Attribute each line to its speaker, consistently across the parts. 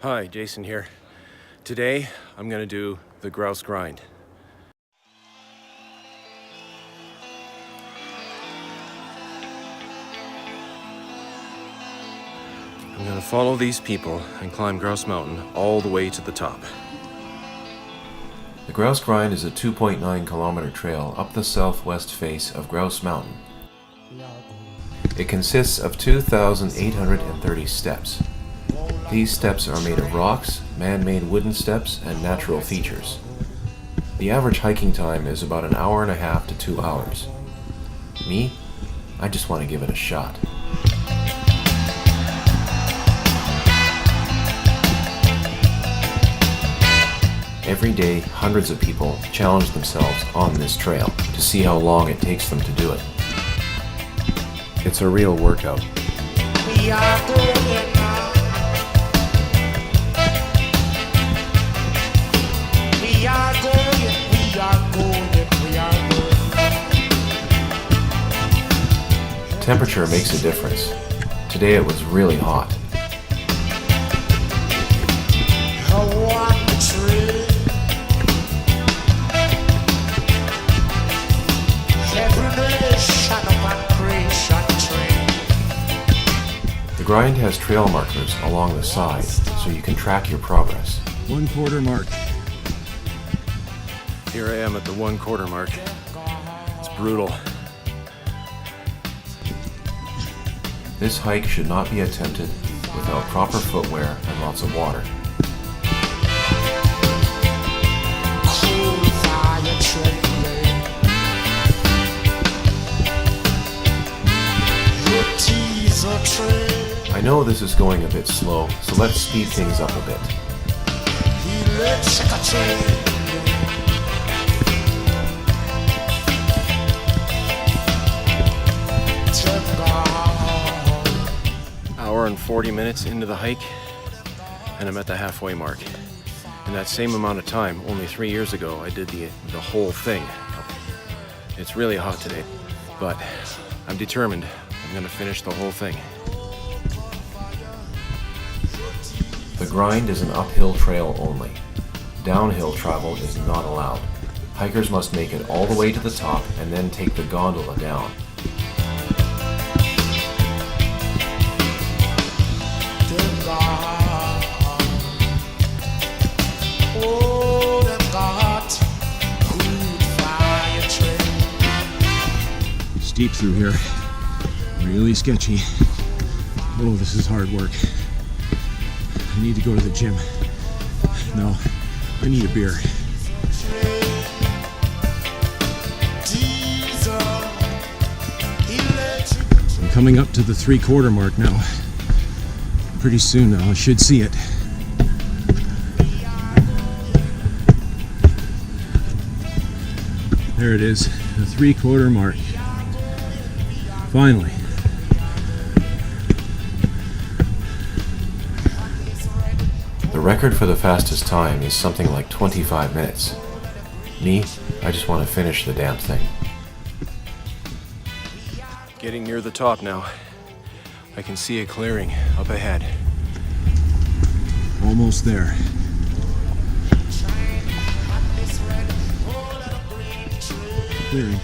Speaker 1: Hi, Jason here. Today, I'm gonna do the Grouse Grind. I'm gonna follow these people and climb Grouse Mountain all the way to the top.
Speaker 2: The Grouse Grind is a 2.9 kilometer trail up the southwest face of Grouse Mountain. It consists of 2,830 steps. These steps are made of rocks, man-made wooden steps, and natural features. The average hiking time is about an hour and a half to 2 hours. Me? I just want to give it a shot. Every day, hundreds of people challenge themselves on this trail to see how long it takes them to do it. It's a real workout.
Speaker 3: We are going now. We are going, we are going, we are going.
Speaker 2: Temperature makes a difference. Today it was really hot. The grind has trail markers along the side, so you can track your progress.
Speaker 1: 1/4 mark. Here I am at the 1/4 mark. It's brutal.
Speaker 2: This hike should not be attempted without proper footwear and lots of water. I know this is going a bit slow, so let's speed things up a bit.
Speaker 1: Hour and 40 minutes into the hike, and I'm at the halfway mark. In that same amount of time, only 3 years ago, I did the whole thing. It's really hot today, but I'm determined. I'm gonna finish the whole thing.
Speaker 2: The grind is an uphill trail only. Downhill travel is not allowed. Hikers must make it all the way to the top and then take the gondola down.
Speaker 4: Steep through here. Really sketchy. Oh, this is hard work. I need to go to the gym. No, I need a beer. I'm coming up to the 3/4 mark now. Pretty soon now, I should see it. There it is, the 3/4 mark. Finally.
Speaker 2: The record for the fastest time is something like 25 minutes. Me, I just want to finish the damn thing.
Speaker 1: Getting near the top now. I can see a clearing up ahead.
Speaker 4: Almost there. Clearing.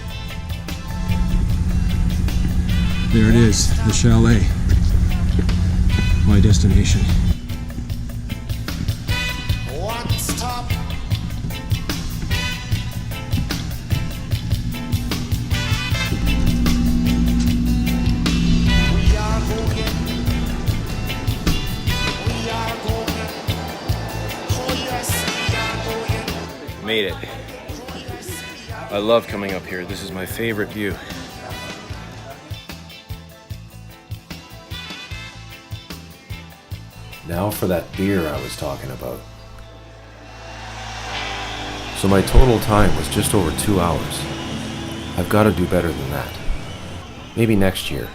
Speaker 4: There it is, the chalet. My destination.
Speaker 1: Made it. I love coming up here. This is my favorite view.
Speaker 2: Now for that beer I was talking about. So my total time was just over 2 hours. I've got to do better than that. Maybe next year.